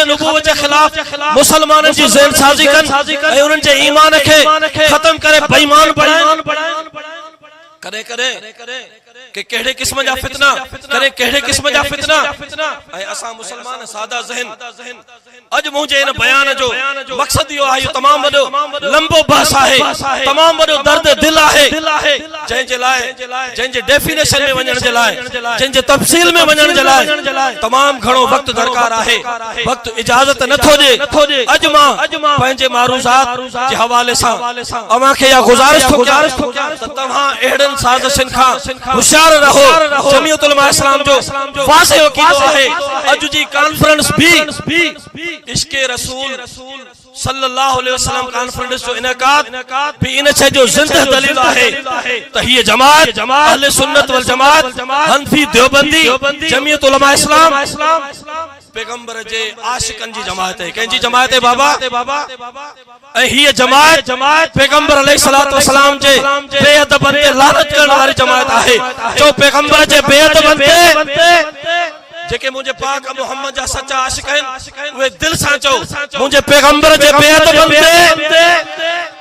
नबूवत जे खिलाफ मुसलमानन जी ज़हन साज़ी कन ऐं उन्हनि जे ईमान खे खत्म करे बेईमान बणाइनि। करे करे के केड़े किस्म जा फितना करे केड़े किस्म जा फितना ऐं असां मुसलमान सादा ज़हन। अज मुझे इन बयान जो मकसद यो आहे, तमाम वडो लंबो बहस आहे, तमाम वडो दर्द दिल आहे, जंहिंजे लाइ जंहिंजे डेफिनेशन में वञण जे लाइ जंहिंजे तफसील में वञण जे लाइ तमाम घणो वक्त दरकार आहे। वक्त इजाजत नथो दे। अज मां पंहिंजे मारूज़ात जे हवाले सां अवां खे या गुज़ारिश थो कयां त तव्हां एड़न साज़िशन खां होशियार रहो। जमीयत उलमा इस्लाम जो वाज़ेह अक़ीदो आहे। अज जी कॉन्फ्रेंस भी इश्क़े रसूल सल्लल्लाहु अलैहि वसल्लम कॉन्फ्रेंस जो इनकाद भी इन छे जो जिंदा दलील आहे त हीअ जमात अहले सुन्नत वल जमात हनफी देवबंदी जमीयत उलमा इस्लाम पैगंबर जे आशिकन जी जमात है। कंहिंजी जमात है बाबा? ऐं हीअ जमात पैगंबर अलैहिस्सलातु वस्सलाम जे बेअदबन ते लानत करण वाली जमात आहे। जो पैगंबर जे बेअदबन ते जेके मुझे पाक मोहम्मद जा सच्चा आशिक हैं वे दिल सां चो मुझे पैगंबर जे बेअदबन ते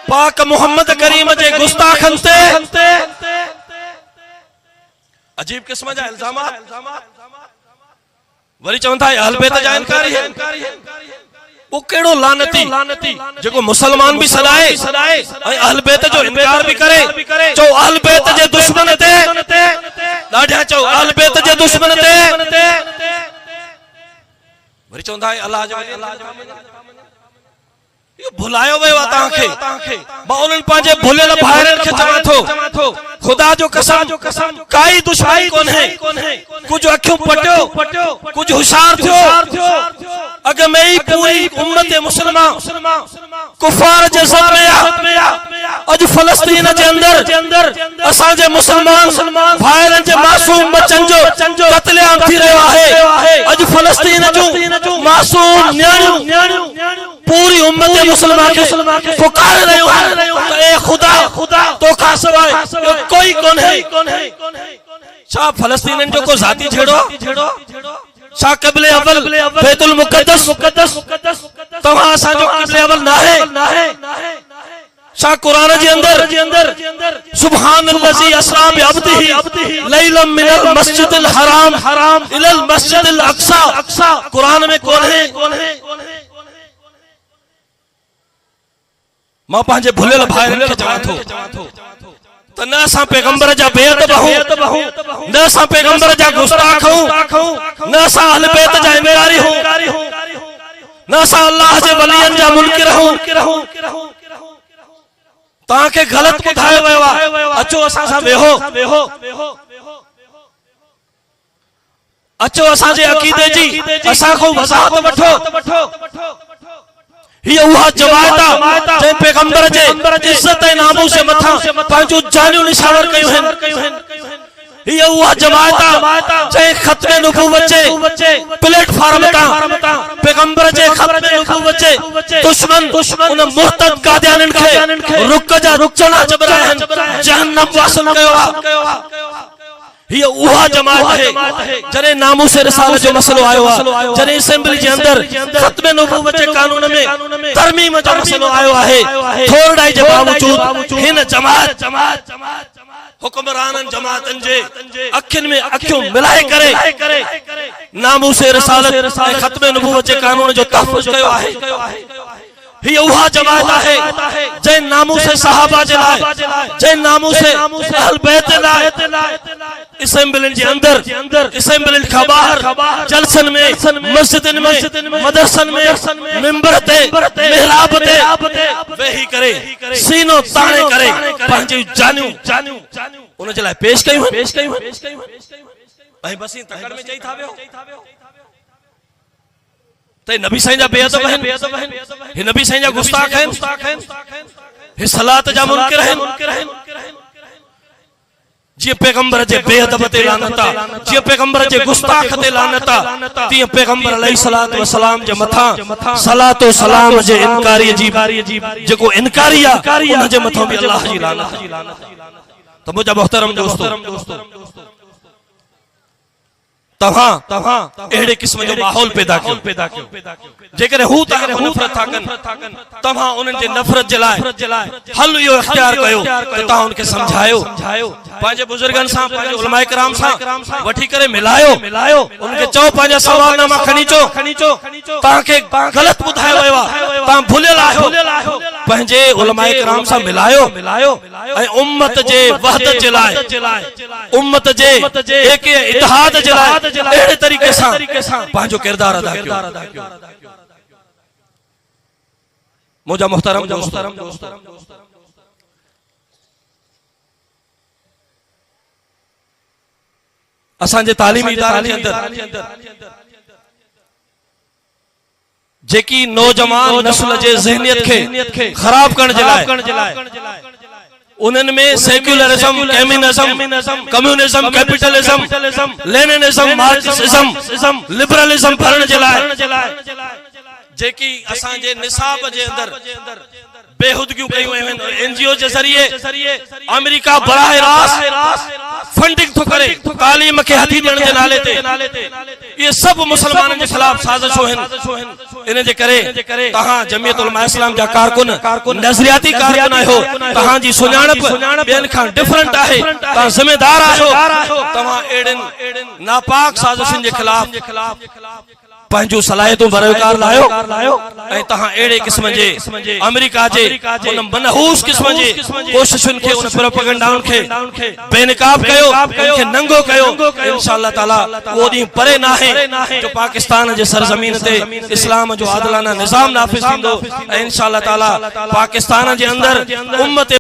पाक मोहम्मद करीम जे गुस्ताखन ते अजीब किस्म जा इल्जामात वरी चवंदा अहल बैत जा इनकारी है। वो केड़ो लानती जेको मुसलमान भी सदाए ऐं अहल बैत जो इनकार भी करे। चो अहल बैत जे दुश्मन ते ॾाढा चो अहल बैत जे दुश्मन ते वरी चवंदा अल्लाह यो भुलायो वियो आहे तव्हांखे। मां उन्हनि पंहिंजे भुलियल भाइरनि खे चवां थो खुदा जो कसम काई दुश्मनी कोन्हे। कुछ अखियूं पटियो कुछ होशियार थियो। अॻ में ई पूरी उम्मत मुसलमान कुफार जे ज़ल्म में अज फलस्तीन जे अंदर असां जे मुसलमान भाइरनि जे मासूम बच्चन जो कत्लेआम थी रहियो आहे। अज फलस्तीन जो मासूम न्याणियूं पूरी उम्मत मुसलमान के पुकार रहियो है। ए खुदा तो खा सवाइ कोई कोन्हे। छा फलस्तीन जो को जाती छेड़ो? छा क़िबले अव्वल बैतुल मुक़द्दस तव्हां असांजो क़िबले अव्वल नाहे? शा कुरान जे अंदर सुभानल्लज़ी अस्रा बिअब्दिही लैलम मिनल मस्जिदिल हराम इलल मस्जिदिल अक़सा कुरान में कोन्हे? मां पंहिंजे भुलियल भाइरनि खे चवां थो त न असां पैगंबर जा बेअदब आहियूं, न असां पैगंबर जा गुस्ताख आहियूं, न असां अहल बैत जा इनकारी आहियूं, न असां अल्लाह जे वलियनि जा मुनकिर आहियूं। तव्हांखे ग़लत ॿुधायो वियो आहे। अचो असां सां वेहो, अचो असांजे अक़ीदे जी असां खां वज़ाहत वठो। ये उहा जमात जे पैगंबर जे इज्जत ऐं नामूस जे मथां पंहिंजूं जानियूं निशावर कयूं आहिनि। ये उहा जमात जे खत्मे नबूवत जे प्लेटफार्म तां पैगंबर जे खत्मे नबूवत जे दुश्मन उन मुर्तद कादियानन खे रुक चना जबराहन जहन्नम वासिल कयो आहे। ये उहा जमात है जरे नामूस रिसालत जो मसलो आयो है, जरे असेंबली जे अंदर खत्मे नबूवत जे कानून में तरमीम जो मसलो आयो है। थोरडाई जे बावजूद हिन जमात हुक्मरानन जमातन जे अखिन में अखियों मिलाए करे नामूस रिसालत ऐं खत्मे नबूवत जे कानून जो तहफ़्फ़ुज़ कयो आहे। ही उहा जमात है जै नामूस सहाबा जे लाइ, जै नामूस अहल बैत लाइ असेंबलिन जे अंदर असेंबलिन खां ॿाहिरि जलसन में मस्जिदन में मदरसन में मिंबर ते मिहराब ते वेही करे सीनो ताणे करे पंहिंजी जानियूं उन जे लाइ पेश कयूं ऐं बस तकड़ में चई था वियो ते नबी साईं जा बेअदब आहिनि, हे नबी साईं जा गुस्ताख आहिनि, हे सलात जा मुनकिर आहिनि। जी पैगंबर जे बेअदब ते लानत आहे, जी पैगंबर जे गुस्ताख ते लानत आहे, तीअं पैगंबर अलैहिस्सलातु वस्सलाम जे मथां सलातो सलाम जे इनकारी जी जेको इनकारी आहे उन जे मथां बि अल्लाह जी लानत। त मुंहिंजा मोहतरम दोस्तो तव्हां अहिड़े क़िस्म जो माहौल पैदा कयो जेकर हू तव्हां नफ़रत था कनि तव्हां उन्हनि जे नफ़रत जे लाइ हल इहो इख्तियार कयो त तव्हां उनखे समझायो पंहिंजे बुजुर्गनि सां पंहिंजे उलमाए किराम सां वठी करे मिलायो उनखे चओ पंहिंजा सवालनामा खणी अचो तव्हांखे ग़लति ॿुधायो वियो आहे तव्हां भुलियल आहियो पंहिंजे उलमाए किराम सां मिलायो ऐं उम्मत जे वहदत जे लाइ उम्मत जे एके इत्तेहाद जे लाइ अहिड़े तरीक़े सां पंहिंजो किरदार अदा कयो। मुंहिंजा मुहतरम दोस्त असांजे तालीमी इदारनि जे अंदरि जेकी नौजवान नस्ल जे ज़हनियत खे ख़राब करण जे लाइ उन्हनि में सेक्युलरिज्म केमिनिज्म communism capitalism Leninism Marxism liberalism भरण जे लाइ जेकी असांजे निसाब जे अंदरि बेहुदगियूं कयूं आहिनि एनजीओ जे ज़रिए अमेरिका बराह रास्त फंडिंग थो करे तालीम खे हथी ॾियण जे नाले ते ये सब मुसलमाननि जे ख़िलाफ़ साज़िशूं आहिनि। इन जे करे तव्हां जमियत उलमा इस्लाम जा कारकुन नज़रियाती कारकुन आहियो तव्हांजी सुञाणप ॿियनि खां डिफरेंट आहे तव्हां ज़िम्मेदार आहियो तव्हां अहिड़नि नापाक साज़िशुनि जे ख़िलाफ़ पंहिंजूं सलाहियतूं बरोकार लायो ऐं तव्हां अहिड़े क़िस्म जे अमेरिका जे उन मनहूस क़िस्म जे कोशिशुनि खे उन प्रोपेगेंडाउनि खे बेनकाब कयो उनखे नंगो कयो इंशाअल्लाह ताला उहो ॾींहुं परे नाहे जो पाकिस्तान जे सरज़मीन ते इस्लाम जो आदिलाना निज़ाम नाफ़िज़ थींदो ऐं इंशाअल्लाह ताला पाकिस्तान जे अंदरि उम्मत